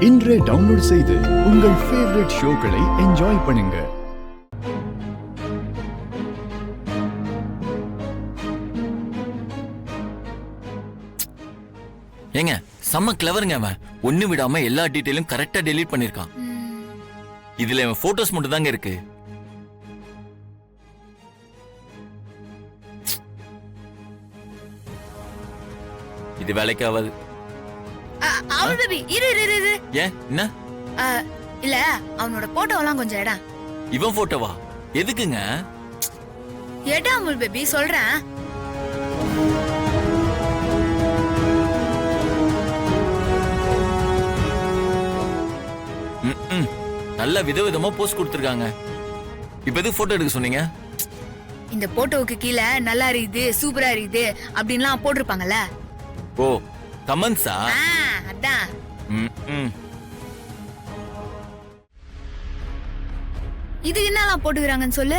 இன்றே டவுன்லோட் செய்து உங்கள் ஃபேவரட் ஷோக்களை என்ஜாய் பண்ணுங்க. ஏங்க செம்ம கிளவருங்க அவன். ஒண்ணு விடாம எல்லா டீடைலும் கரெக்டா டெலீட் பண்ணிருக்கான். இதுல அவன் போட்டோஸ் மட்டும் தாங்க இருக்கு. இது வேலைக்கு ஆகாது. ஏன் என்ன? இல்ல அவனோட போட்டோலாம் கொஞ்சம் எடா. இவன் போட்டோவா? எதுக்குங்க? எடா அமுல் பேபி சொல்றேன். நல்ல விதவிதமா போஸ்ட் கொடுத்திருக்காங்க. இப்ப எதுக்கு போட்டோ எடுக்க சொன்னீங்க? இந்த போட்டோவுக்கு கீழே நல்லா இருக்குது, சூப்பரா இருக்குது அப்படின்லாம் போட்டிருப்பாங்கல்ல. ஓ கமெண்ட்ஸா? அதான். இது என்னலாம் போட்டுக்கிறாங்கன்னு சொல்லு.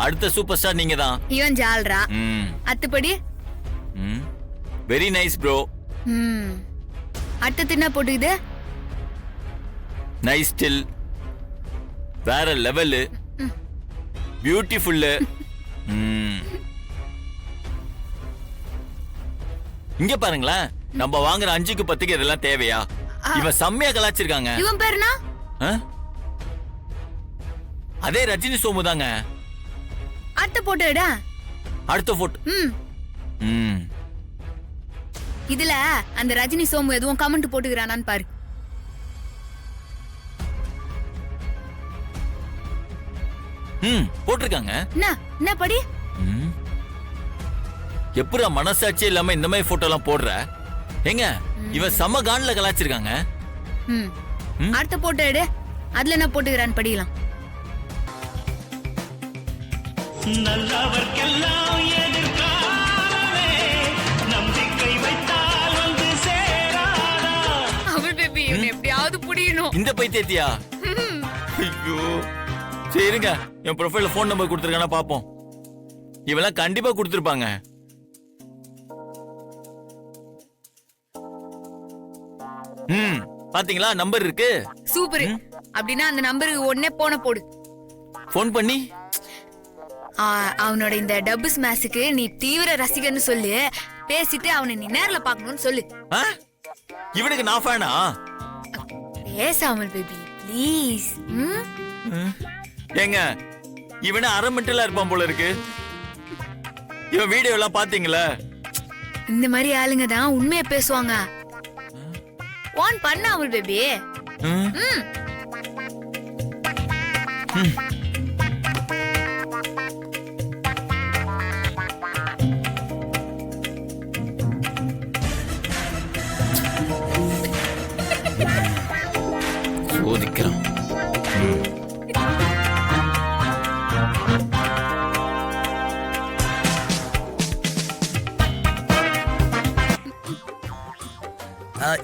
அடுத்த சூப்பர் ஸ்டார் நீங்க தான். இவன் ஜால்ரா. அத்துப்படி வெரி நைஸ் ப்ரோ. அடுத்து என்ன போட்டுக்குது? நைஸ் ஸ்டில், வேற லெவல், பியூட்டிஃபுல். இங்க பாருங்களேன், நம்ம வாங்குற 5க்கு 10க்கு இதெல்லாம் தேவையா? இவன் செம்மையா கலாச்சிருக்காங்க. இவன் பேருனா? அதே ரஜினி சோமு தாங்க. அடுத்த போட்டோ எடா. அடுத்த போட்டோ. இதுல அந்த ரஜினி சோமு எதுவும் கமெண்ட் போட்டுக்கிறானான்னு பாரு. போட்டிருக்காங்க. என்ன படி? எப்படா மனசாட்சி இல்லாம இந்த மாதிரி போட்டோ எல்லாம் போடுற? ஏங்க இவன் சம கான்ல கலாச்சிருக்காங்க. அடுத்த போட்டோ எடு. அதுல என்ன போட்டுக்கிறான்னு படிக்கலாம். நல்லவர்க்கெல்லாம் எதிர்காலமே நம்பிக்கை வைத்தால் வந்து சேராதா. அமுல் பேபி இவனை எப்படியாவது புடியணும். இந்த பைத்தியத்தியா? ஐயோ சரிங்க, என் ப்ரொஃபைல்ல போன் நம்பர் கொடுத்துருக்கானா பாப்போம். இவெல்லாம் கண்டிப்பா கொடுத்துருப்பாங்க. பாத்தீங்களா நம்பர் இருக்கு. சூப்பர். அப்படின்னா அந்த நம்பருக்கு உடனே போன போடு. போன் பண்ணி அவனோட இந்த டபு ஸ்மாஷுக்கு நீ தீவிர ரசிகன்னு சொல்லு. பேசிட்டு அவனை நீ நேர்ல பாக்கணும்னு சொல்லு. இவனுக்கு நான் ஃபேனா? பேச அமுல் பேபி ப்ளீஸ். ஏங்க இவன அரை மெண்டலா இருப்பான் போல இருக்கு. இவன் வீடியோ எல்லாம் பாத்தீங்களா? இந்த மாதிரி ஆளுங்க தான் உண்மையா பேசுவாங்க. ஓன் பண்ண அமுல் பேபி. சோதிக்கிறான்.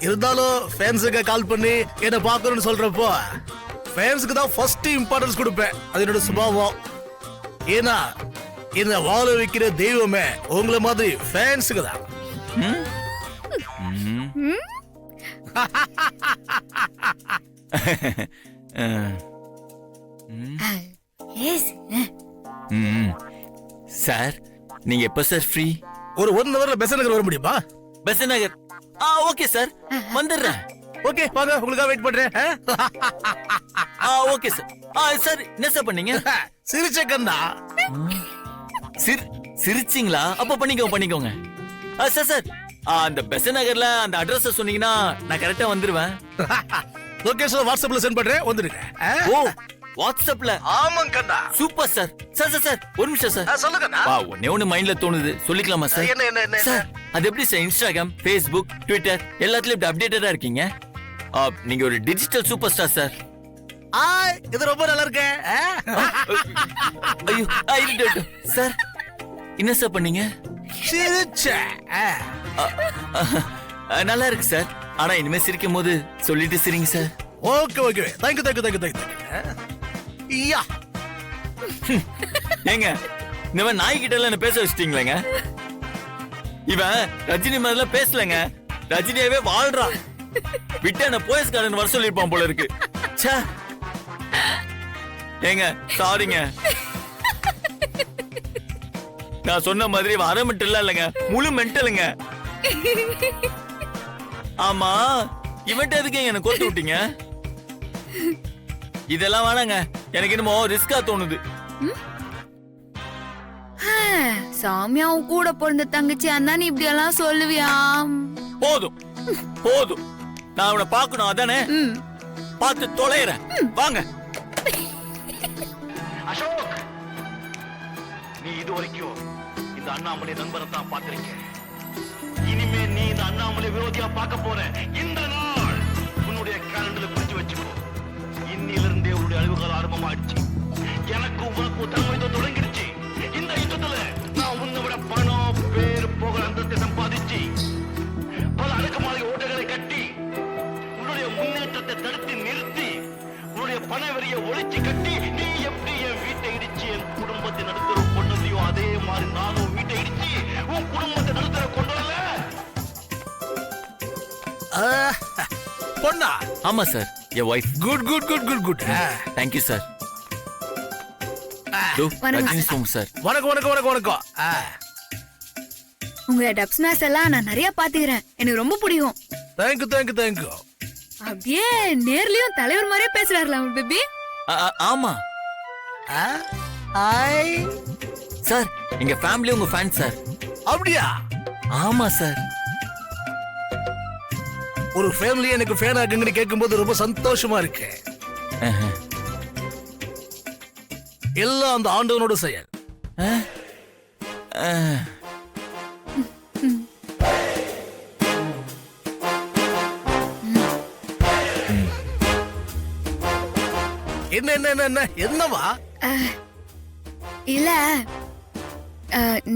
இருந்தாலும் ஃபேன்ஸுக்கு கால் பண்ணி என்ன பார்க்கணும்னு சொல்றப்போ ஃபேன்ஸுக்கு தான் ஃபர்ஸ்ட் இம்பார்ட்டன்ஸ் கொடுப்பேன். அது என்னோட சுபாவம். ஏன்னா இந்த வாழ வைக்கிற தெய்வமே உங்களை மாதிரி ஃபேன்ஸுக்கு தான். சார் நீங்க எப்ப சார் ஃப்ரீ? ஒரு 1 ஹவர்ல பெசன்ட் நகர் வர முடியுமா? பெசன்ட் நகர்? ஓகே சார், வந்துடுறேன். ஓகே வாங்க, உங்களுக்காக வெயிட் பண்றேன். Okay sir. சார் என்ன சார் பண்ணீங்க? சிரிச்ச கண்ணா. சிரிச்சிங்களா? அப்ப பண்ணிக்கோங்க. சார் சார் அந்த பெசன்ட் நகர்ல அந்த அட்ரஸ் சொன்னீங்கன்னா நான் கரெக்டா வந்துருவேன். லொகேஷன் வாட்ஸ்அப்ல சென்ட் பண்றேன், வந்துருங்க. ஓ வாட்ஸ்அப்ல? ஆமாங்க கண்ணா. Super sir. சார் ஒரு நிமிஷம் சார். சொல்லுங்க கண்ணா. ஒண்ணே மைண்ட்ல தோணுது, சொல்லிக்கலாமா சார்? என்ன சார் அது எப்படி சார் இன்ஸ்டாகிராம், ஃபேஸ்புக், ட்விட்டர் எல்லாத்துலயும் இப்படி அப்டேட்டடா இருக்கீங்க? நீங்க ஒரு டிஜிட்டல் சூப்பர் ஸ்டார் சார். இது ரொம்ப நல்லா இருக்கு. ஐயோ சார் என்ன சார் பண்ணீங்க? நல்லா இருக்கு சார். ஆனா இனிமே சிரிக்கும் போது சொல்லிட்டு சிரிங்க சார். Okay thank you. ஏங்க இந்த நாய்கிட்ட எல்லாம் என்ன பேச வச்சிட்டீங்களேங்க? இவன் ரஜினி மாதிரிலாம் பேசலங்க. ரஜினியாவே வாழ்றான். விட்டு என்ன போயஸ்காரன் வர சொல்லிருப்பான் போல இருக்கு. ச்சே. ஏங்க சாரிங்க. நான் சொன்ன மாதிரி அரை மென்டல் இல்லைங்க, முழு மென்டலுங்க. ஆமா, இவன்ட்ட எதுக்கு என்ன கோத்து விட்டீங்க? இதெல்லாம் வேணாங்க, எனக்கு என்னமோ ரிஸ்கா தோணுது. சாமியாவும் கூட பிறந்த தங்கச்சி அந்த நீ இப்படி எல்லாம் சொல்லுவியா? போதும் போதும், நான் அவனை பார்க்கணும் அதானே? பார்த்து தொலைறேன், வாங்க. அசோக், நீ இதுவரைக்கும் இந்த அண்ணாமலை நண்பரை தான் பார்த்திருக்க. இனிமே நீ இந்த அண்ணாமலை விரோதியா பார்க்க போற. இந்த நாள் உன்னுடைய கேலண்டர்ல குறிச்சு வச்சுக்கோ. இன்னிலிருந்தே உன்னுடைய அழிவுகால ஆரம்பமாயிடுச்சு. எனக்கு உனக்கு தன்மை தொடங்கிடுச்சு. இந்த யுத்தத்துல நான் உன்னை விட பணம், பேர், புகழ், அந்தத்தை சம்பாதிச்சு பல அடுக்குமாறி ஓட்டைகளை கட்டி உன்னுடைய முன்னேற்றத்தை தடுத்து நிறுத்தி உன்னுடைய பண வரியை ஒழிச்சு கட்டி நீ எப்படி என் வீட்டை இடிச்சு என் குடும்பத்தை நடுத்தர கொண்டதையோ அதே மாதிரி நானும் வீட்டை இடிச்சு உன் குடும்பத்தை நடுத்தர கொண்டு வரல. பொண்ணா? ஆமா சார், என் wife. Good good good good good. Thank you sir. வணக்கம் ரஜினி சோமு சார். வணக்கம் வணக்கம் வணக்கம் வணக்கம். உங்க டப் ஸ்மாஷ் எல்லாம் நான் நிறைய பாத்துக்கிறேன், எனக்கு ரொம்ப பிடிக்கும். Thank you thank you thank you. அப்படியே நேர்லயும் தலைவர் மாதிரியே பேசுறாருல பேபி. ஆமா சார், எங்க ஃபேமிலி உங்க ஃபேன் சார். அப்படியா? ஆமா சார். ஒரு ஃபேமிலி எனக்கு ஃபேன் ஆகுங்கன்னு கேட்கும்போது ரொம்ப சந்தோஷமா இருக்கு. எல்லாம் அந்த ஆண்டவனோட செயல். என்ன என்ன என்ன என்ன என்னவா? இல்ல,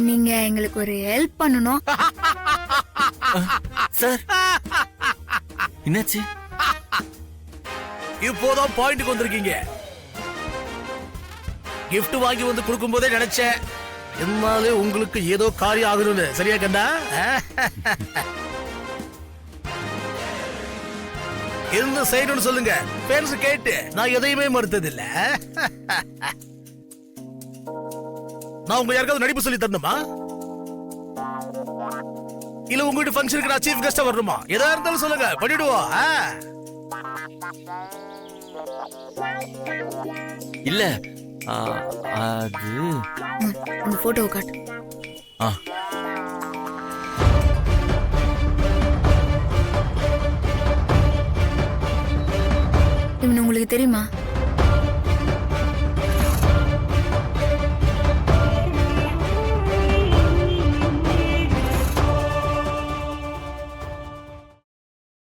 நீங்க எங்களுக்கு ஒரு ஹெல்ப் பண்ணணும். சார் என்னாச்சு? இப்போதான் பாயிண்ட்க்கு வந்திருக்கீங்க. கிஃப்ட் வாங்கி வந்து கொடுக்கும் போதே நினைச்சேன் என்னாலே உங்களுக்கு ஏதோ காரியம் ஆகணும்னு. சரியா கண்டா? என்ன செய்யணும்னு சொல்லுங்க. ஃபேன்ஸ் கேட்டு நான் எதையுமே மறுத்தது இல்ல. நான் உங்க யாருக்காவது நடிப்பு சொல்லி தரணுமா? இல்ல உங்க வீட்டு ஃபங்க்ஷனுக்கு நான் சீஃப் கெஸ்டா வரணுமா? எதா இருந்தாலும் சொல்லுங்க, பண்ணிடுவோம். இல்ல அது அந்த போட்டோவை காட்டு. இவன் உங்களுக்கு தெரியுமா?